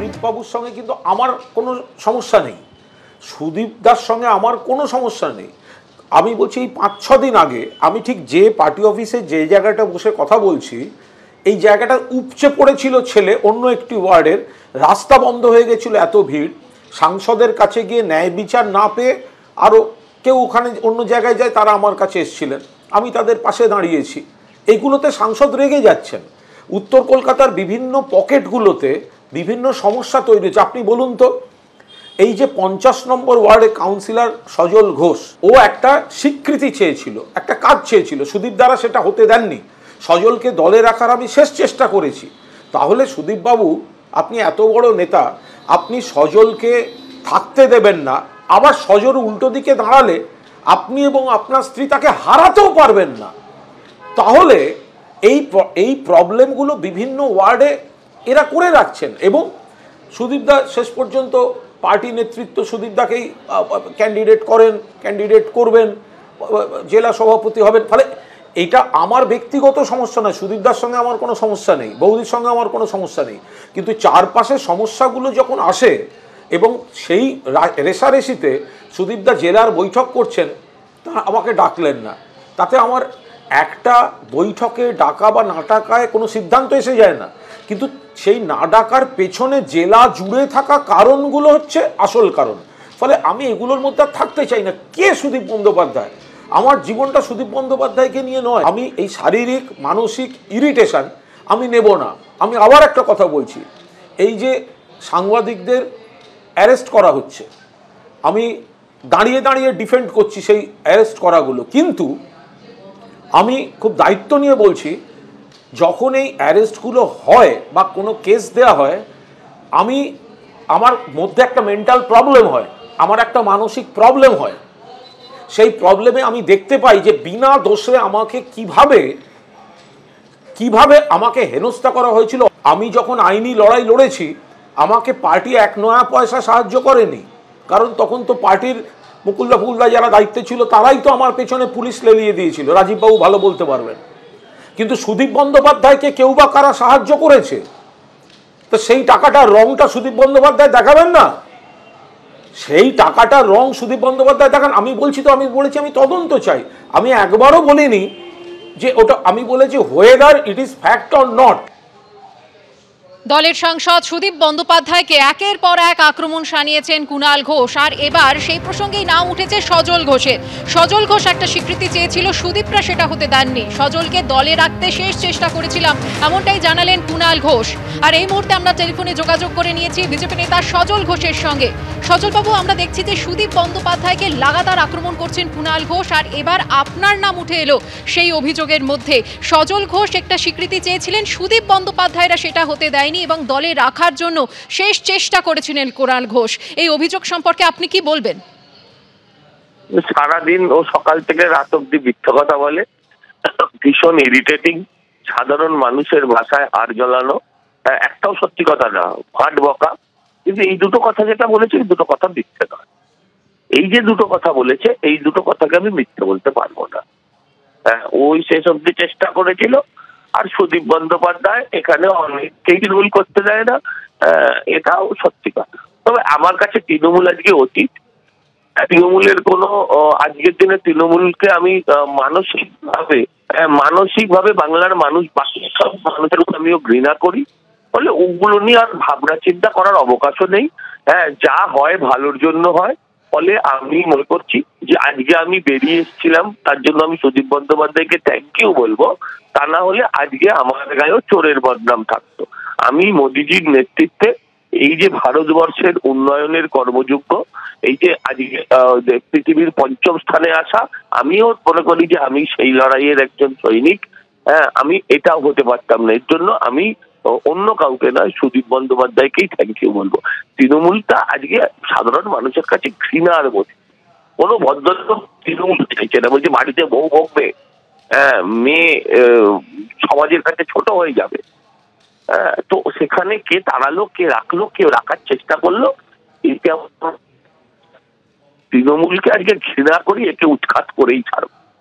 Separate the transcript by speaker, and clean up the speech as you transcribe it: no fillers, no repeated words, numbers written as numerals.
Speaker 1: সুদীপবাবুর সঙ্গে কিন্তু আমার কোনো সমস্যা নেই, সুদীপদার সঙ্গে আমার কোনো সমস্যা নেই। আমি বলছি এই 5-6 দিন আগে আমি ঠিক যে পার্টি অফিসে যে জায়গাটা বসে কথা বলছি, এই জায়গাটা উপচে পড়েছিল ছেলে অন্য একটি ওয়ার্ডের, রাস্তা বন্ধ হয়ে গেছিল, এত ভিড়, সাংসদের কাছে গিয়ে ন্যায় বিচার না পেয়ে আরও কেউ ওখানে অন্য জায়গায় যায়, তারা আমার কাছে এসেছিলেন, আমি তাদের পাশে দাঁড়িয়েছি। এইগুলোতে সাংসদ রেগে যাচ্ছেন। উত্তর কলকাতার বিভিন্ন পকেটগুলোতে বিভিন্ন সমস্যা তৈরি হচ্ছে। আপনি বলুন তো, এই যে 50 নম্বর ওয়ার্ডে কাউন্সিলর সজল ঘোষ, ও একটা স্বীকৃতি চেয়েছিল, একটা কাজ চেয়েছিল, সুদীপ দ্বারা সেটা হতে দেননি। সজলকে দলে রাখার আমি শেষ চেষ্টা করেছি। তাহলে সুদীপবাবু, আপনি এত বড় নেতা, আপনি সজলকে থাকতে দেবেন না, আবার সজল উল্টো দিকে দাঁড়ালে আপনি এবং আপনার স্ত্রী তাকে হারাতেও পারবেন না। তাহলে এই প্রবলেমগুলো বিভিন্ন ওয়ার্ডে এরা করে রাখছেন। এবং সুদীপদা শেষ পর্যন্ত পার্টি নেতৃত্ব সুদীপদাকেই ক্যান্ডিডেট করবেন, জেলা সভাপতি হবেন। ফলে এইটা আমার ব্যক্তিগত সমস্যা নয়, সুদীপদার সঙ্গে আমার কোনো সমস্যা নেই, বৌদির সঙ্গে আমার কোনো সমস্যা নেই, কিন্তু চারপাশে সমস্যাগুলো যখন আসে এবং সেই রেষারেষিতে সুদীপদা জেলার বৈঠক করছেন, তা আমাকে ডাকলেন না, তাতে আমার একটা বৈঠকে ডাকা বা না ডাকায় কোনো সিদ্ধান্ত এসে যায় না, কিন্তু সেই না ডাকার পেছনে জেলা জুড়ে থাকা কারণগুলো হচ্ছে আসল কারণ। ফলে আমি এগুলোর মধ্যে থাকতে চাই না। কে সুদীপ বন্দ্যোপাধ্যায়? আমার জীবনটা সুদীপ বন্দ্যোপাধ্যায়কে নিয়ে নয়। আমি এই শারীরিক মানসিক ইরিটেশন আমি নেব না। আমি আবার একটা কথা বলছি, এই যে সাংবাদিকদের অ্যারেস্ট করা হচ্ছে, আমি দাঁড়িয়ে দাঁড়িয়ে ডিফেন্ড করছি সেই অ্যারেস্ট করাগুলো, কিন্তু আমি খুব দায়িত্ব নিয়ে বলছি, যখন এই অ্যারেস্টগুলো হয় বা কোনো কেস দেওয়া হয়, আমার মধ্যে একটা মেন্টাল প্রবলেম হয়, আমার একটা মানসিক প্রবলেম হয়। সেই প্রবলেমে আমি দেখতে পাই যে বিনা দোষে আমাকে কিভাবে আমাকে হেনস্থা করা হয়েছিল। আমি যখন আইনি লড়াই লড়েছি, আমাকে পার্টি 1 নয়া পয়সা সাহায্য করেনি, কারণ তখন তো পার্টির মুকুলদা ফুলদা যারা দায়িত্বে ছিল তারাই তো আমার পেছনে পুলিশ লেলিয়ে দিয়েছিল, রাজীববাবু ভালো বলতে পারবেন। কিন্তু সুদীপ বন্দ্যোপাধ্যায়কে কেউ বা কারা সাহায্য করেছে, তো সেই টাকাটার রংটা সুদীপ বন্দ্যোপাধ্যায় দেখাবেন না? সেই টাকাটার রং সুদীপ বন্দ্যোপাধ্যায় দেখান। আমি বলছি আমি তদন্ত চাই। আমি একবারও বলিনি যে ওটা, আমি বলেছি whether it is fact or not.
Speaker 2: দলের সাংসদ সুদীপ বন্দ্যোপাধ্যায়কে একের পর এক আক্রমণ শানিয়েছেন কুণাল ঘোষ, আর এবার সেই প্রসঙ্গেই নাম উঠেছে সজল ঘোষের। সজল ঘোষ একটা স্বীকৃতি চেয়েছিল, সুদীপরা সেটা হতে দেননি, সজলকে দলে রাখতে শেষ চেষ্টা করেছিলাম, এমনটাই জানালেন কুণাল ঘোষ। আর এই মুহূর্তে আমরা টেলিফোনে যোগাযোগ করে নিয়েছি বিজেপি নেতা সজল ঘোষের সঙ্গে। সজলবাবু, আমরা দেখছি যে সুদীপ বন্দ্যোপাধ্যায়কে লাগাতার আক্রমণ করছেন কুণাল ঘোষ, আর এবার আপনার নাম উঠে এলো সেই অভিযোগের মধ্যে। সজল ঘোষ একটা স্বীকৃতি চেয়েছিলেন, সুদীপ বন্দ্যোপাধ্যায়রা সেটা হতে দেয়নি এবং দলে রাখার জন্য শেষ চেষ্টা করেছিলেন কুণাল ঘোষ। এই অভিযোগ সম্পর্কে আপনি কি বলবেন?
Speaker 3: সারাদিন ও সকাল থেকে রাত অব্দি মিথ্যা কথা বলে, ভীষণ ইরিটেটিং, সাধারণ মানুষের ভাষায় আর জ্বলানো, একটাও সত্যি কথা না, ভাট বকা। কিন্তু এই দুটো কথা যেটা বলেছে, এই দুটো কথা মিথ্যে নয়। এই যে দুটো কথা বলেছে, এই দুটো কথাকে আমি মিথ্যে বলতে পারবো না। ওই শেষ অব্দি চেষ্টা করেছিল, আর সুদীপ বন্দ্যোপাধ্যায় এখানে অনেককেই রুল করতে দেয় না, এটাও সত্যি কথা। তবে আমার কাছে তৃণমূল আজকে অতীত। তৃণমূলের কোনো আজকের দিনে তৃণমূলকে আমি মানসিকভাবে বাংলার মানুষ, বাকি সব মানুষের উপর আমিও ঘৃণা করি। ফলে ওগুলো নিয়ে আর ভাবনা চিন্তা করার অবকাশও নেই। যা হয় ভালোর জন্য হয়। ফলে আমি মনে করছি যে আজকে আমি বেরিয়ে এসেছিলাম, তার জন্য আমি সুদীপ বন্দ্যোপাধ্যায়কে থ্যাংক ইউ বলবো। তা না হলে আজকে আমার গায়েও চোরের বদনাম থাকতো। আমি মোদিজির নেতৃত্বে এই যে ভারতবর্ষের উন্নয়নের কর্মযজ্ঞ, এই যে আজকে পৃথিবীর 5ম স্থানে আসা, আমিও মনে করি যে আমি সেই লড়াইয়ের একজন সৈনিক। আমি এটাও হতে পারতাম না। এর জন্য আমি অন্য কাউকে নয়, সুদীপ বন্দ্যোপাধ্যায়কেই থ্যাংক ইউ বলবো। তৃণমূলটা আজকে সাধারণ মানুষের কাছে ঘৃণার মধ্যে, কোনো ভদ্রলোক তৃণমূল চাইছে না, বলছে বাড়িতে বউ বকবে, মেয়ে সমাজের কাছে ছোট হয়ে যাবে। তো সেখানে কে তাড়ালো, কে রাখলো, কেউ রাখার চেষ্টা করলো, তৃণমূলকে আজকে ঘৃণা করি, একে উৎখাত করেই ছাড়বো।